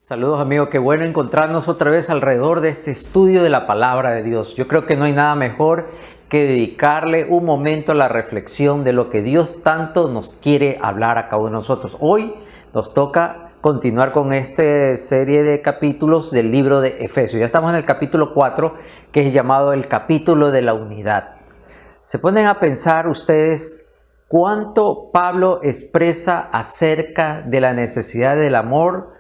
Saludos amigos, qué bueno encontrarnos otra vez alrededor de este estudio de la palabra de Dios. Yo creo que no hay nada mejor que dedicarle un momento a la reflexión de lo que Dios tanto nos quiere hablar a cada uno de nosotros. Hoy nos toca continuar con esta serie de capítulos del libro de Efesios. Ya estamos en el capítulo 4, que es llamado el capítulo de la unidad. ¿Se ponen a pensar ustedes cuánto Pablo expresa acerca de la necesidad del amor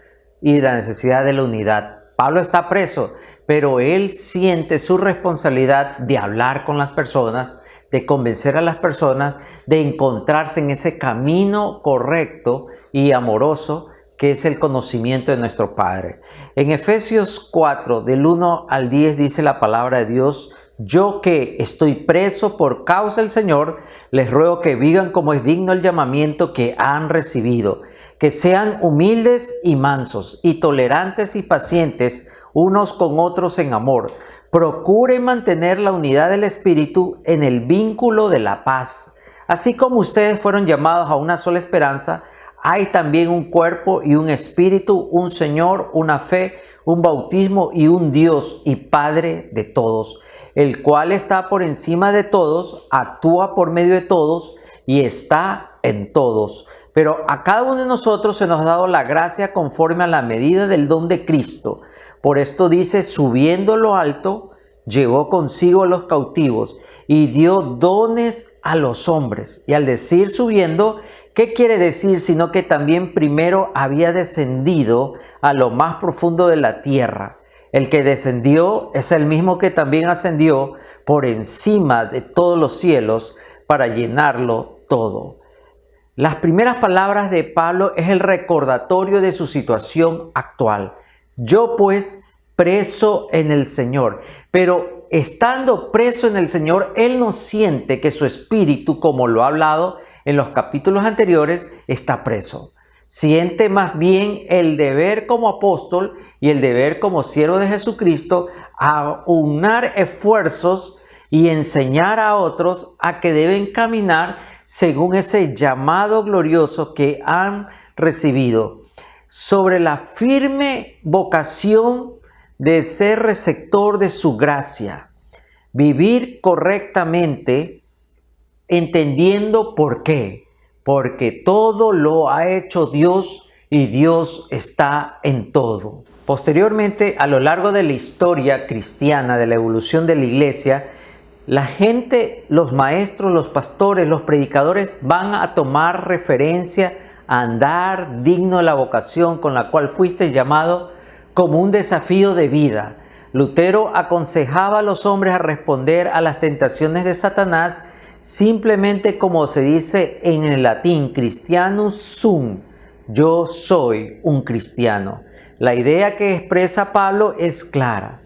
y de la necesidad de la unidad? Pablo está preso, pero él siente su responsabilidad de hablar con las personas, de convencer a las personas, de encontrarse en ese camino correcto y amoroso que es el conocimiento de nuestro Padre. En Efesios 4, del 1 al 10, dice la palabra de Dios: yo que estoy preso por causa del Señor, les ruego que vivan como es digno el llamamiento que han recibido, que sean humildes y mansos y tolerantes y pacientes unos con otros en amor. Procuren mantener la unidad del Espíritu en el vínculo de la paz. Así como ustedes fueron llamados a una sola esperanza, hay también un cuerpo y un espíritu, un Señor, una fe, un bautismo y un Dios y Padre de todos, el cual está por encima de todos, actúa por medio de todos y está en todos. Pero a cada uno de nosotros se nos ha dado la gracia conforme a la medida del don de Cristo. Por esto dice: subiendo lo alto, llevó consigo a los cautivos y dio dones a los hombres. Y al decir subiendo, ¿qué quiere decir? Sino que también primero había descendido a lo más profundo de la tierra. El que descendió es el mismo que también ascendió por encima de todos los cielos para llenarlo todo. Las primeras palabras de Pablo es el recordatorio de su situación actual. Yo pues, preso en el Señor. Pero estando preso en el Señor, él no siente que su espíritu, como lo ha hablado en los capítulos anteriores, está preso. Siente más bien el deber como apóstol y el deber como siervo de Jesucristo a unar esfuerzos y enseñar a otros a que deben caminar según ese llamado glorioso que han recibido, sobre la firme vocación de ser receptor de su gracia, vivir correctamente, entendiendo por qué, porque todo lo ha hecho Dios y Dios está en todo. Posteriormente, a lo largo de la historia cristiana, de la evolución de la iglesia, la gente, los maestros, los pastores, los predicadores van a tomar referencia a andar digno de la vocación con la cual fuiste llamado como un desafío de vida. Lutero aconsejaba a los hombres a responder a las tentaciones de Satanás simplemente como se dice en el latín: Christianus sum, yo soy un cristiano. La idea que expresa Pablo es clara: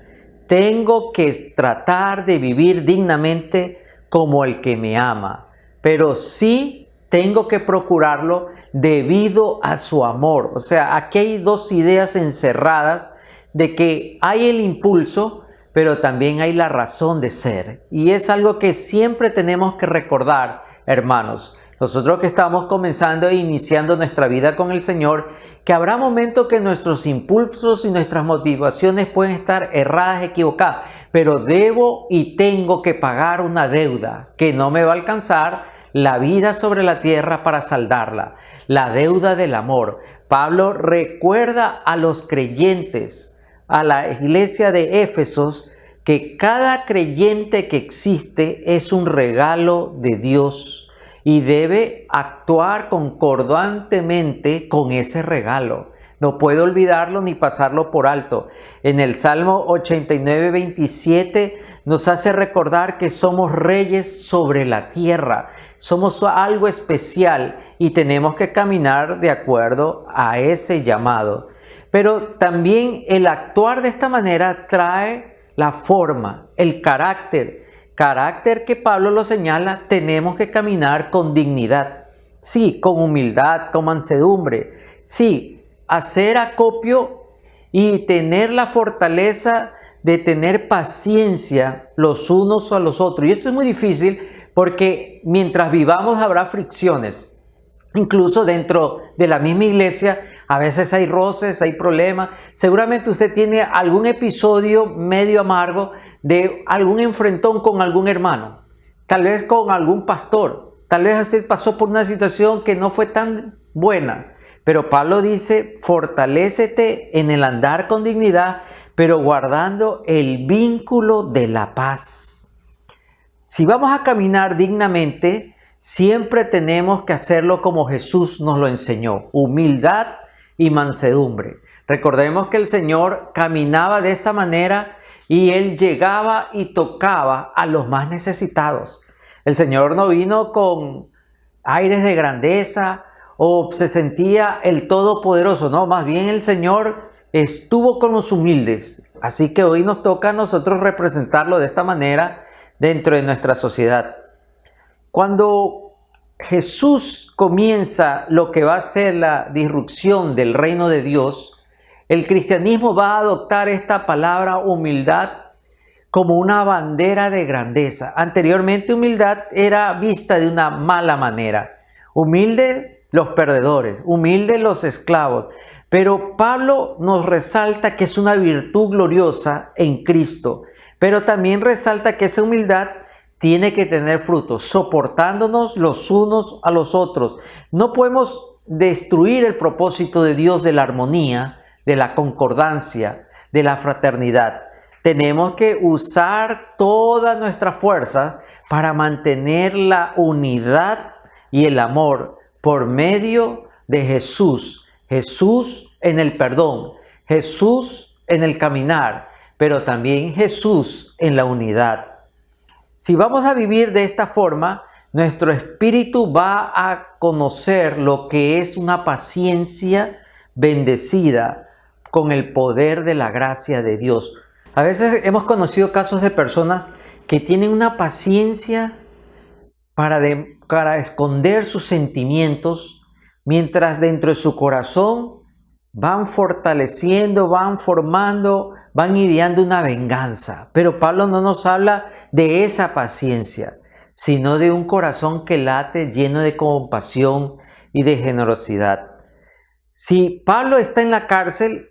tengo que tratar de vivir dignamente como el que me ama, pero sí tengo que procurarlo debido a su amor. O sea, aquí hay dos ideas encerradas de que hay el impulso, pero también hay la razón de ser. Y es algo que siempre tenemos que recordar, hermanos. Nosotros que estamos comenzando e iniciando nuestra vida con el Señor, que habrá momentos que nuestros impulsos y nuestras motivaciones pueden estar erradas, equivocadas, pero debo y tengo que pagar una deuda que no me va a alcanzar la vida sobre la tierra para saldarla, la deuda del amor. Pablo recuerda a los creyentes, a la iglesia de Éfesos, que cada creyente que existe es un regalo de Dios y debe actuar concordantemente con ese regalo. No puede olvidarlo ni pasarlo por alto. En el Salmo 89, 27 nos hace recordar que somos reyes sobre la tierra. Somos algo especial y tenemos que caminar de acuerdo a ese llamado. Pero también el actuar de esta manera trae la forma, el carácter que Pablo lo señala. Tenemos que caminar con dignidad, sí, con humildad, con mansedumbre, sí, hacer acopio y tener la fortaleza de tener paciencia los unos a los otros. Y esto es muy difícil porque mientras vivamos habrá fricciones. Incluso dentro de la misma iglesia A veces hay roces, hay problemas. Seguramente usted tiene algún episodio medio amargo de algún enfrentón con algún hermano, tal vez con algún pastor. Tal vez usted pasó por una situación que no fue tan buena. Pero Pablo dice, fortalécete en el andar con dignidad, pero guardando el vínculo de la paz. Si vamos a caminar dignamente, siempre tenemos que hacerlo como Jesús nos lo enseñó, humildad y mansedumbre. Recordemos que el Señor caminaba de esa manera y Él llegaba y tocaba a los más necesitados. El Señor no vino con aires de grandeza o se sentía el Todopoderoso, no, más bien el Señor estuvo con los humildes. Así que hoy nos toca a nosotros representarlo de esta manera dentro de nuestra sociedad. Cuando Jesús comienza lo que va a ser la disrupción del reino de Dios, el cristianismo va a adoptar esta palabra humildad como una bandera de grandeza. Anteriormente humildad era vista de una mala manera. Humilde los perdedores, humilde los esclavos. Pero Pablo nos resalta que es una virtud gloriosa en Cristo. Pero también resalta que esa humildad tiene que tener frutos, soportándonos los unos a los otros. No podemos destruir el propósito de Dios de la armonía, de la concordancia, de la fraternidad. Tenemos que usar todas nuestras fuerzas para mantener la unidad y el amor por medio de Jesús. Jesús en el perdón, Jesús en el caminar, pero también Jesús en la unidad. Si vamos a vivir de esta forma, nuestro espíritu va a conocer lo que es una paciencia bendecida con el poder de la gracia de Dios. A veces hemos conocido casos de personas que tienen una paciencia para esconder sus sentimientos, mientras dentro de su corazón van fortaleciendo, van formando, van ideando una venganza. Pero Pablo no nos habla de esa paciencia, sino de un corazón que late lleno de compasión y de generosidad. Si Pablo está en la cárcel,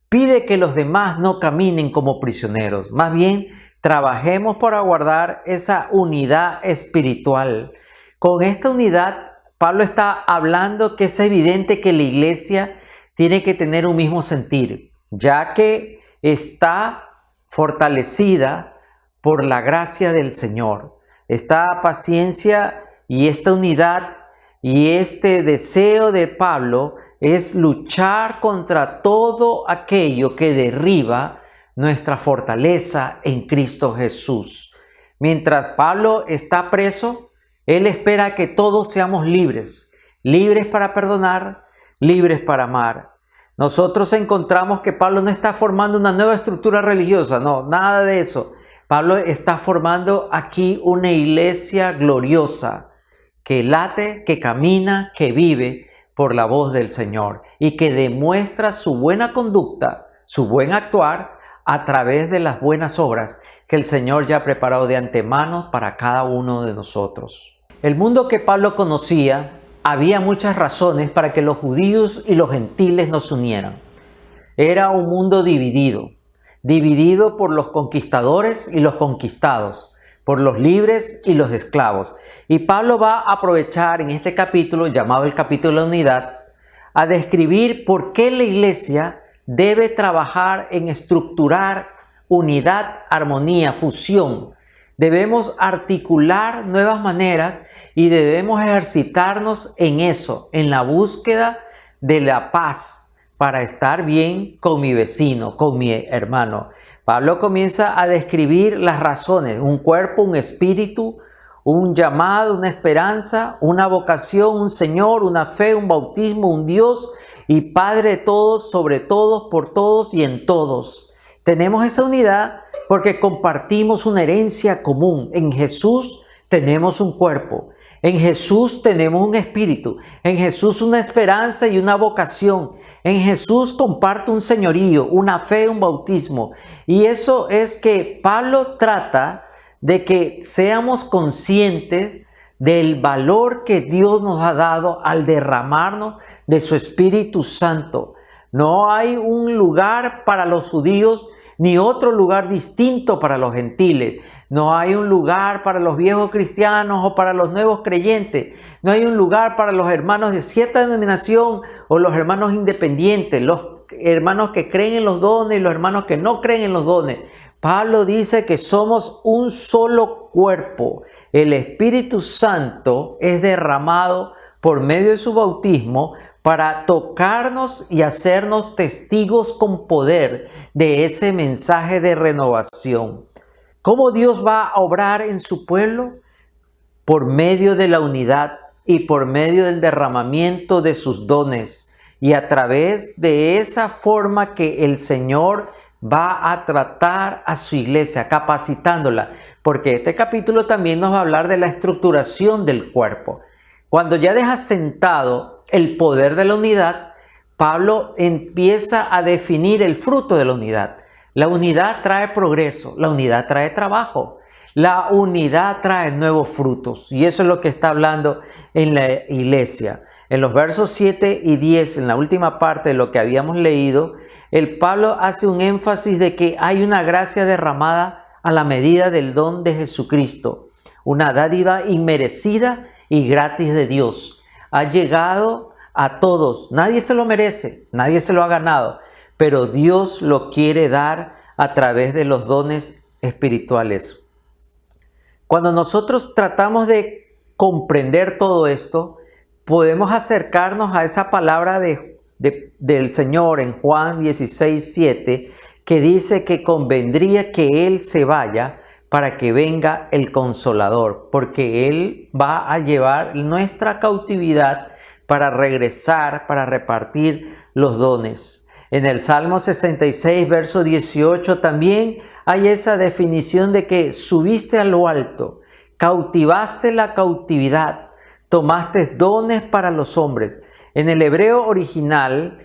pide que los demás no caminen como prisioneros. Más bien, trabajemos para guardar esa unidad espiritual. Con esta unidad, Pablo está hablando que es evidente que la iglesia tiene que tener un mismo sentir, ya que está fortalecida por la gracia del Señor. Esta paciencia y esta unidad y este deseo de Pablo es luchar contra todo aquello que derriba nuestra fortaleza en Cristo Jesús. Mientras Pablo está preso, él espera que todos seamos libres, libres para perdonar, libres para amar. Nosotros encontramos que Pablo no está formando una nueva estructura religiosa, no, nada de eso. Pablo está formando aquí una iglesia gloriosa que late, que camina, que vive por la voz del Señor y que demuestra su buena conducta, su buen actuar a través de las buenas obras que el Señor ya ha preparado de antemano para cada uno de nosotros. El mundo que Pablo conocía, había muchas razones para que los judíos y los gentiles no se unieran. Era un mundo dividido por los conquistadores y los conquistados, por los libres y los esclavos. Y Pablo va a aprovechar en este capítulo, llamado el capítulo de la unidad, a describir por qué la iglesia debe trabajar en estructurar unidad, armonía, fusión. Debemos articular nuevas maneras y debemos ejercitarnos en eso, en la búsqueda de la paz para estar bien con mi vecino, con mi hermano. Pablo comienza a describir las razones, un cuerpo, un espíritu, un llamado, una esperanza, una vocación, un Señor, una fe, un bautismo, un Dios y Padre de todos, sobre todos, por todos y en todos. Tenemos esa unidad porque compartimos una herencia común. En Jesús tenemos un cuerpo, en Jesús tenemos un espíritu, en Jesús una esperanza y una vocación. En Jesús comparto un señorío, una fe, un bautismo. Y eso es que Pablo trata de que seamos conscientes del valor que Dios nos ha dado al derramarnos de su Espíritu Santo. No hay un lugar para los judíos ni otro lugar distinto para los gentiles. No hay un lugar para los viejos cristianos o para los nuevos creyentes. No hay un lugar para los hermanos de cierta denominación o los hermanos independientes, los hermanos que creen en los dones y los hermanos que no creen en los dones. Pablo dice que somos un solo cuerpo. El Espíritu Santo es derramado por medio de su bautismo para tocarnos y hacernos testigos con poder de ese mensaje de renovación. ¿Cómo Dios va a obrar en su pueblo? Por medio de la unidad y por medio del derramamiento de sus dones, y a través de esa forma que el Señor va a tratar a su iglesia, capacitándola, porque este capítulo también nos va a hablar de la estructuración del cuerpo. Cuando ya deja sentado el poder de la unidad, Pablo empieza a definir el fruto de la unidad. La unidad trae progreso, la unidad trae trabajo, la unidad trae nuevos frutos, y eso es lo que está hablando en la iglesia. En los versos 7 y 10, en la última parte de lo que habíamos leído, el Pablo hace un énfasis de que hay una gracia derramada a la medida del don de Jesucristo, una dádiva inmerecida y gratis de Dios. Ha llegado a todos, nadie se lo merece, nadie se lo ha ganado, pero Dios lo quiere dar a través de los dones espirituales. Cuando nosotros tratamos de comprender todo esto, podemos acercarnos a esa palabra del Señor en Juan 16:7, que dice que convendría que Él se vaya para que venga el Consolador, porque Él va a llevar nuestra cautividad para regresar, para repartir los dones. En el Salmo 66, verso 18, también hay esa definición de que subiste a lo alto, cautivaste la cautividad, tomaste dones para los hombres. En el hebreo original,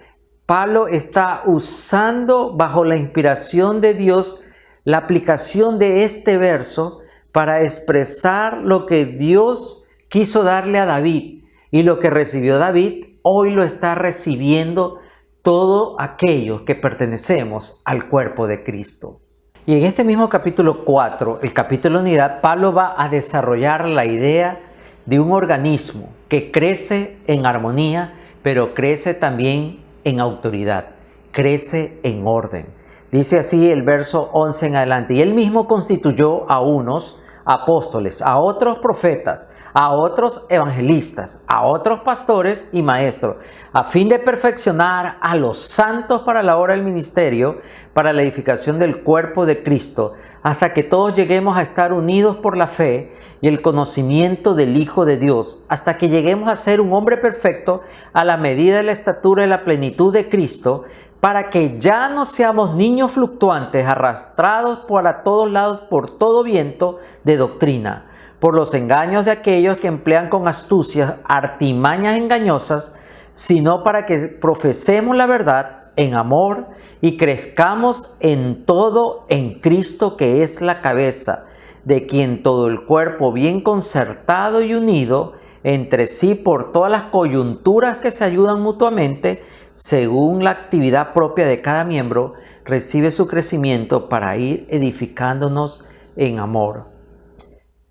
Pablo está usando bajo la inspiración de Dios la aplicación de este verso para expresar lo que Dios quiso darle a David, y lo que recibió David hoy lo está recibiendo todos aquellos que pertenecemos al cuerpo de Cristo. Y en este mismo capítulo 4, el capítulo de unidad, Pablo va a desarrollar la idea de un organismo que crece en armonía, pero crece también en autoridad, crece en orden. Dice así el verso 11 en adelante: y él mismo constituyó a unos apóstoles, a otros profetas, a otros evangelistas, a otros pastores y maestros, a fin de perfeccionar a los santos para la obra del ministerio, para la edificación del cuerpo de Cristo, hasta que todos lleguemos a estar unidos por la fe y el conocimiento del Hijo de Dios, hasta que lleguemos a ser un hombre perfecto a la medida de la estatura y la plenitud de Cristo, para que ya no seamos niños fluctuantes, arrastrados por todos lados por todo viento de doctrina, por los engaños de aquellos que emplean con astucia artimañas engañosas, sino para que profesemos la verdad en amor y crezcamos en todo en Cristo, que es la cabeza, de quien todo el cuerpo, bien concertado y unido entre sí por todas las coyunturas que se ayudan mutuamente, según la actividad propia de cada miembro, recibe su crecimiento para ir edificándonos en amor.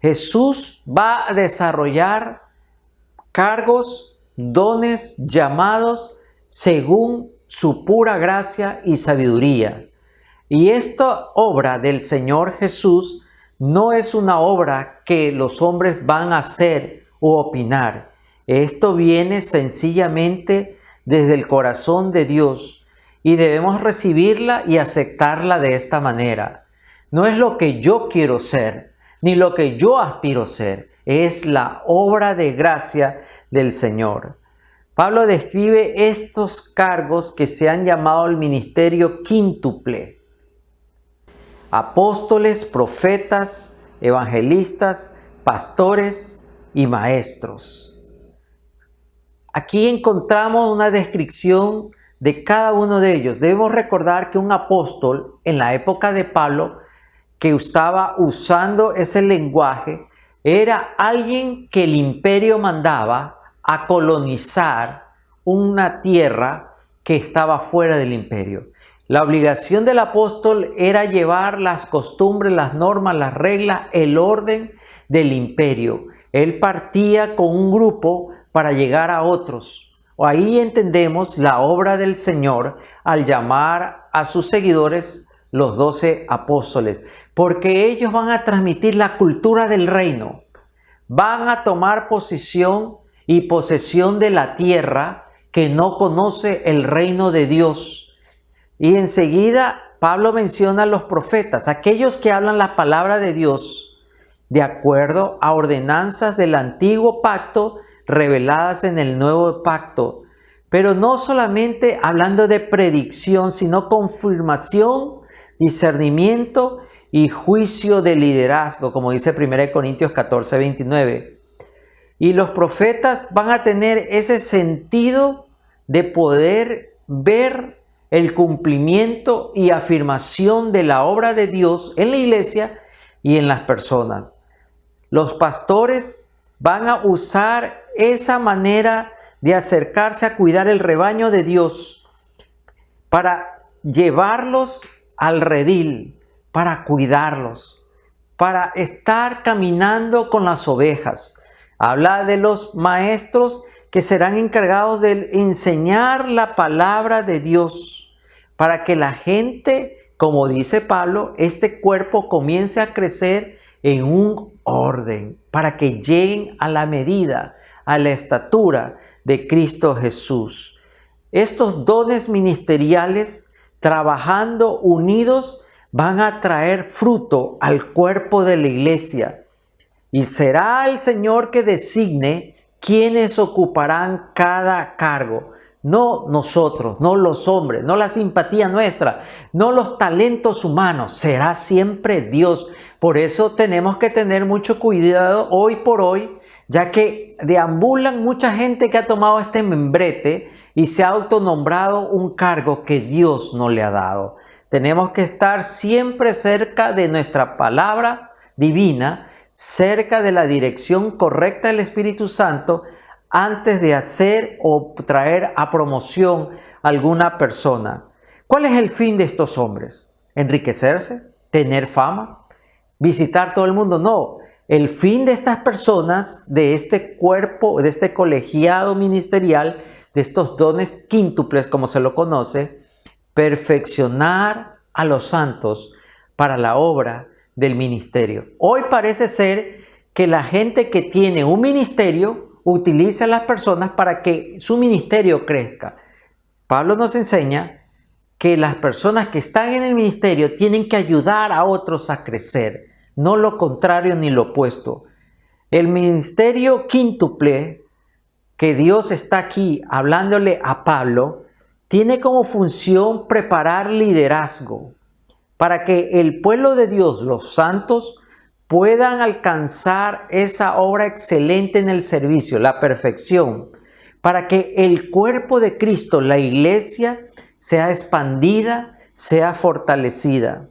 Jesús va a desarrollar cargos, dones, llamados según su pura gracia y sabiduría. Y esta obra del Señor Jesús no es una obra que los hombres van a hacer o opinar. Esto viene sencillamente desde el corazón de Dios, y debemos recibirla y aceptarla de esta manera. No es lo que yo quiero ser, ni lo que yo aspiro ser, es la obra de gracia del Señor. Pablo describe estos cargos que se han llamado el ministerio quíntuple: apóstoles, profetas, evangelistas, pastores y maestros. Aquí encontramos una descripción de cada uno de ellos. Debemos recordar que un apóstol en la época de Pablo, que estaba usando ese lenguaje, Era alguien que el imperio mandaba a colonizar una tierra que estaba fuera del imperio. La obligación del apóstol era llevar las costumbres, las normas, las reglas, el orden del imperio. Él partía con un grupo para llegar a otros. Ahí entendemos la obra del Señor al llamar a sus seguidores los 12 apóstoles, porque ellos van a transmitir la cultura del reino, van a tomar posición y posesión de la tierra que no conoce el reino de Dios. Y enseguida Pablo menciona a los profetas, aquellos que hablan la palabra de Dios de acuerdo a ordenanzas del antiguo pacto reveladas en el nuevo pacto, pero no solamente hablando de predicción, sino confirmación, discernimiento y juicio de liderazgo, como dice 1 Corintios 14, 29. Y los profetas van a tener ese sentido de poder ver el cumplimiento y afirmación de la obra de Dios en la iglesia y en las personas. Los pastores van a usar esa manera de acercarse a cuidar el rebaño de Dios para llevarlos al redil, para cuidarlos, para estar caminando con las ovejas. Habla de los maestros que serán encargados de enseñar la palabra de Dios para que la gente, como dice Pablo, este cuerpo comience a crecer en un orden, para que lleguen a la medida, a la estatura de Cristo Jesús. Estos dones ministeriales, trabajando unidos, van a traer fruto al cuerpo de la iglesia. Y será el Señor que designe quiénes ocuparán cada cargo. No nosotros, no los hombres, no la simpatía nuestra, no los talentos humanos. Será siempre Dios. Por eso tenemos que tener mucho cuidado hoy por hoy, ya que deambulan mucha gente que ha tomado este membrete y se ha autonombrado un cargo que Dios no le ha dado. Tenemos que estar siempre cerca de nuestra palabra divina, cerca de la dirección correcta del Espíritu Santo, antes de hacer o traer a promoción a alguna persona. ¿Cuál es el fin de estos hombres? ¿Enriquecerse? ¿Tener fama? ¿Visitar todo el mundo? No. El fin de estas personas, de este cuerpo, de este colegiado ministerial, de estos dones quíntuples, como se lo conoce, perfeccionar a los santos para la obra del ministerio. Hoy parece ser que la gente que tiene un ministerio utiliza a las personas para que su ministerio crezca. Pablo nos enseña que las personas que están en el ministerio tienen que ayudar a otros a crecer, no lo contrario ni lo opuesto. El ministerio quíntuple que Dios está aquí hablándole a Pablo tiene como función preparar liderazgo para que el pueblo de Dios, los santos, puedan alcanzar esa obra excelente en el servicio, la perfección, para que el cuerpo de Cristo, la iglesia, sea expandida, sea fortalecida.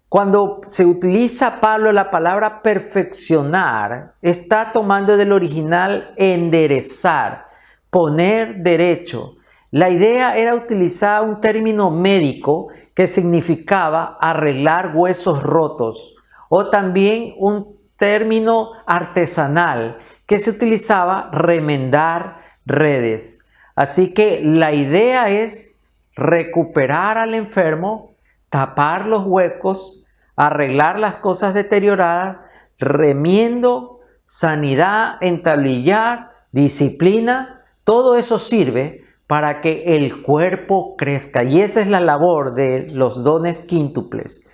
Cuando se utiliza Pablo la palabra perfeccionar, está tomando del original enderezar, poner derecho. La idea era utilizar un término médico que significaba arreglar huesos rotos, o también un término artesanal que se utilizaba remendar redes. Así que la idea es recuperar al enfermo, tapar los huecos, arreglar las cosas deterioradas, remiendo, sanidad, entablillar, disciplina, todo eso sirve para que el cuerpo crezca. Y esa es la labor de los dones quíntuples,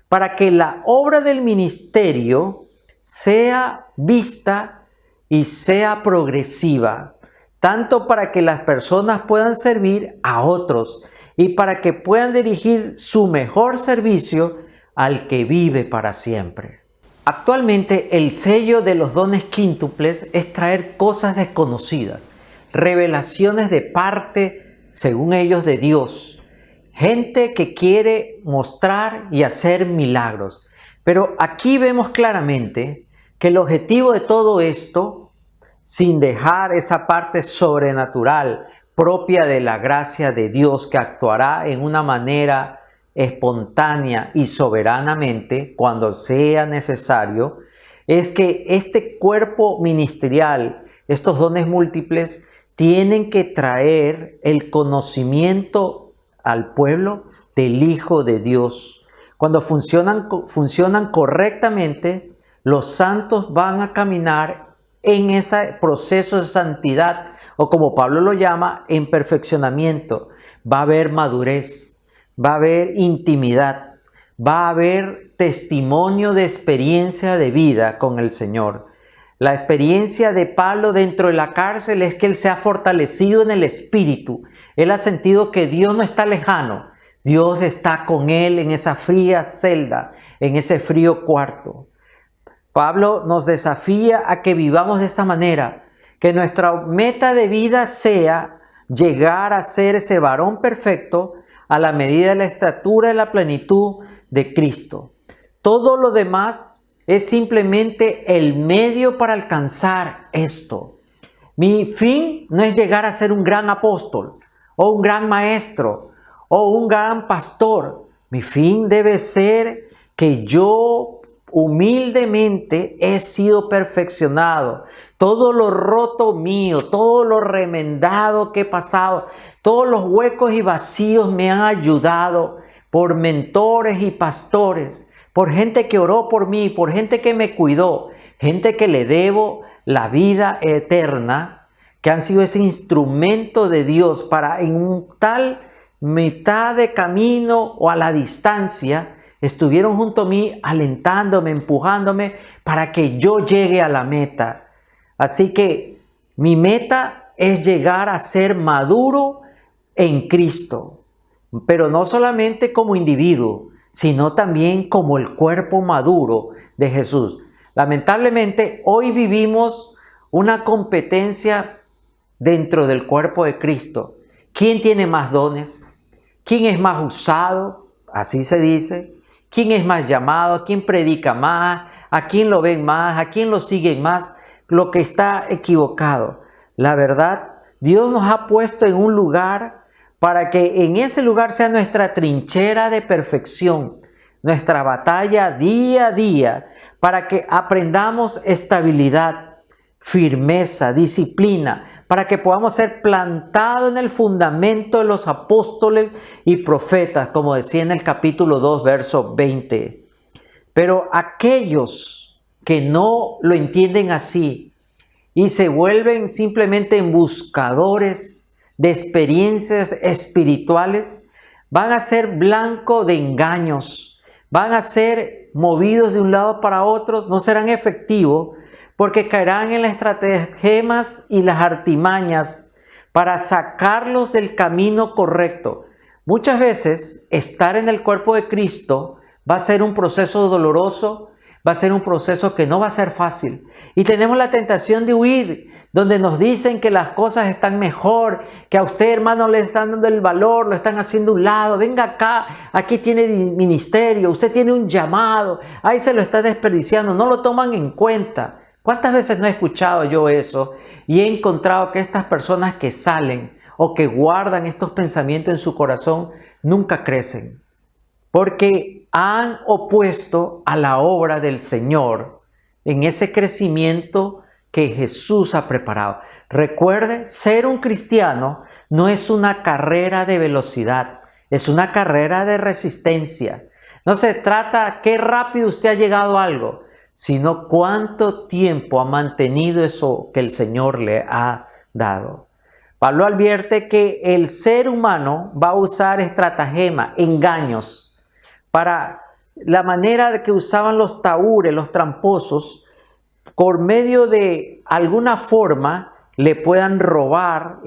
para que la obra del ministerio sea vista y sea progresiva, tanto para que las personas puedan servir a otros y para que puedan dirigir su mejor servicio al que vive para siempre. Actualmente el sello de los dones quíntuples es traer cosas desconocidas, revelaciones de parte, según ellos, de Dios. Gente que quiere mostrar y hacer milagros. Pero aquí vemos claramente que el objetivo de todo esto, sin dejar esa parte sobrenatural propia de la gracia de Dios que actuará en una manera espontánea y soberanamente cuando sea necesario, es que este cuerpo ministerial, estos dones múltiples, tienen que traer el conocimiento al pueblo del Hijo de Dios. Cuando funcionan correctamente, los santos van a caminar en ese proceso de santidad, o como Pablo lo llama, en perfeccionamiento. Va a haber madurez, va a haber intimidad, va a haber testimonio de experiencia de vida con el Señor. La experiencia de Pablo dentro de la cárcel es que él se ha fortalecido en el espíritu. Él ha sentido que Dios no está lejano. Dios está con él en esa fría celda, en ese frío cuarto. Pablo nos desafía a que vivamos de esta manera, que nuestra meta de vida sea llegar a ser ese varón perfecto a la medida de la estatura de la plenitud de Cristo. Todo lo demás es simplemente el medio para alcanzar esto. Mi fin no es llegar a ser un gran apóstol o un gran maestro o un gran pastor. Mi fin debe ser que yo humildemente he sido perfeccionado. Todo lo roto mío, todo lo remendado que he pasado, todos los huecos y vacíos me han ayudado por mentores y pastores, por gente que oró por mí, por gente que me cuidó, gente que le debo la vida eterna, que han sido ese instrumento de Dios para en un tal mitad de camino o a la distancia, estuvieron junto a mí alentándome, empujándome para que yo llegue a la meta. Así que mi meta es llegar a ser maduro en Cristo, pero no solamente como individuo, sino también como el cuerpo maduro de Jesús. Lamentablemente, hoy vivimos una competencia dentro del cuerpo de Cristo. ¿Quién tiene más dones? ¿Quién es más usado? Así se dice. ¿Quién es más llamado? ¿A quién predica más? ¿A quién lo ven más? ¿A quién lo siguen más? Lo que está equivocado. La verdad, Dios nos ha puesto en un lugar para que en ese lugar sea nuestra trinchera de perfección, nuestra batalla día a día, para que aprendamos estabilidad, firmeza, disciplina, para que podamos ser plantados en el fundamento de los apóstoles y profetas, como decía en el capítulo 2, verso 20. Pero aquellos que no lo entienden así y se vuelven simplemente en buscadores de experiencias espirituales, van a ser blanco de engaños, van a ser movidos de un lado para otro, no serán efectivos porque caerán en las estratagemas y las artimañas para sacarlos del camino correcto. Muchas veces estar en el cuerpo de Cristo va a ser un proceso doloroso, va a ser un proceso que no va a ser fácil. Y tenemos la tentación de huir, donde nos dicen que las cosas están mejor, que a usted, hermano, le están dando el valor, lo están haciendo a un lado. Venga acá, aquí tiene ministerio, usted tiene un llamado, ahí se lo está desperdiciando, no lo toman en cuenta. ¿Cuántas veces no he escuchado yo eso? Y he encontrado que estas personas que salen o que guardan estos pensamientos en su corazón nunca crecen, porque han opuesto a la obra del Señor en ese crecimiento que Jesús ha preparado. Recuerde, ser un cristiano no es una carrera de velocidad, es una carrera de resistencia. No se trata qué rápido usted ha llegado a algo, sino cuánto tiempo ha mantenido eso que el Señor le ha dado. Pablo advierte que el ser humano va a usar estratagema, engaños, para la manera de que usaban los tahúres, los tramposos, por medio de alguna forma le puedan robar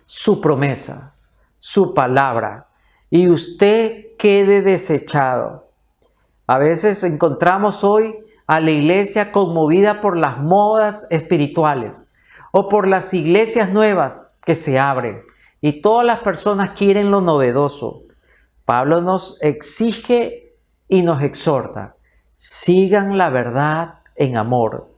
su promesa, su palabra, y usted quede desechado. A veces encontramos hoy a la iglesia conmovida por las modas espirituales o por las iglesias nuevas que se abren, y todas las personas quieren lo novedoso. Pablo nos exige y nos exhorta: sigan la verdad en amor.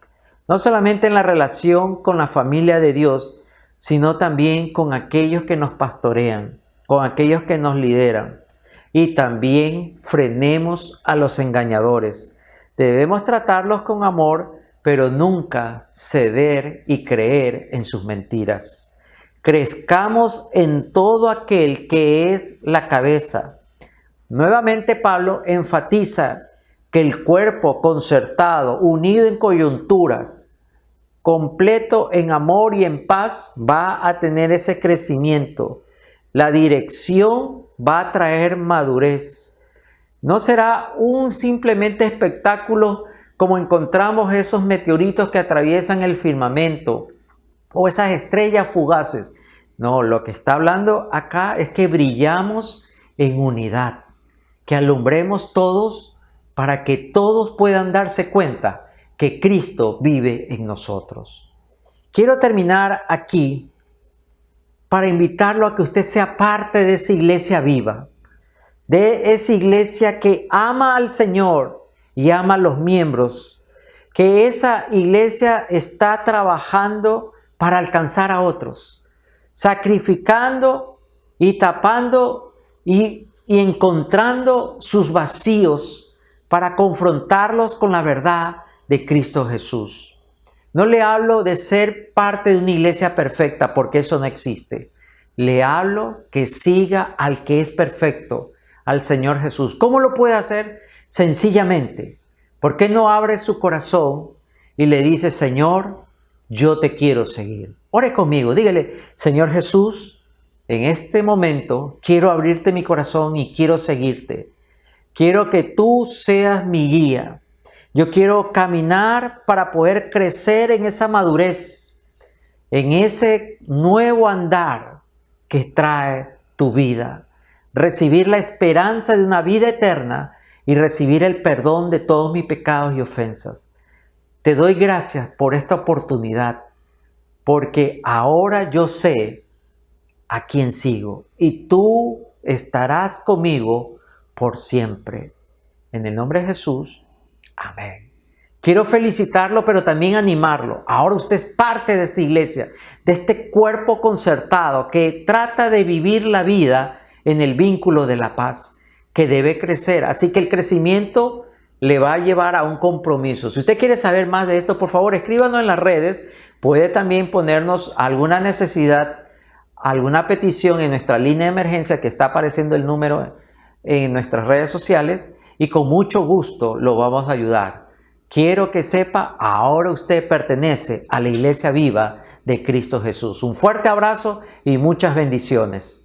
No solamente en la relación con la familia de Dios, sino también con aquellos que nos pastorean, con aquellos que nos lideran. Y también frenemos a los engañadores. Debemos tratarlos con amor, pero nunca ceder y creer en sus mentiras. Crezcamos en todo aquel que es la cabeza. Nuevamente Pablo enfatiza que el cuerpo concertado, unido en coyunturas, completo en amor y en paz, va a tener ese crecimiento. La dirección va a traer madurez. No será un simplemente espectáculo como encontramos esos meteoritos que atraviesan el firmamento o esas estrellas fugaces. No, lo que está hablando acá es que brillamos en unidad, que alumbremos todos para que todos puedan darse cuenta que Cristo vive en nosotros. Quiero terminar aquí para invitarlo a que usted sea parte de esa iglesia viva, de esa iglesia que ama al Señor y ama a los miembros, que esa iglesia está trabajando para alcanzar a otros, sacrificando y tapando y encontrando sus vacíos para confrontarlos con la verdad de Cristo Jesús. No le hablo de ser parte de una iglesia perfecta, porque eso no existe. Le hablo que siga al que es perfecto, al Señor Jesús. ¿Cómo lo puede hacer? Sencillamente. ¿Por qué no abre su corazón y le dice, Señor, yo te quiero seguir? Ore conmigo, dígale, Señor Jesús, en este momento quiero abrirte mi corazón y quiero seguirte. Quiero que tú seas mi guía. Yo quiero caminar para poder crecer en esa madurez, en ese nuevo andar que trae tu vida. Recibir la esperanza de una vida eterna y recibir el perdón de todos mis pecados y ofensas. Te doy gracias por esta oportunidad, porque ahora yo sé a quién sigo y tú estarás conmigo por siempre. En el nombre de Jesús, amén. Quiero felicitarlo, pero también animarlo. Ahora usted es parte de esta iglesia, de este cuerpo concertado que trata de vivir la vida en el vínculo de la paz, que debe crecer. Así que el crecimiento le va a llevar a un compromiso. Si usted quiere saber más de esto, por favor, escríbanos en las redes. Puede también ponernos alguna necesidad, alguna petición en nuestra línea de emergencia, que está apareciendo el número en nuestras redes sociales, y con mucho gusto lo vamos a ayudar. Quiero que sepa, ahora usted pertenece a la iglesia viva de Cristo Jesús. Un fuerte abrazo y muchas bendiciones.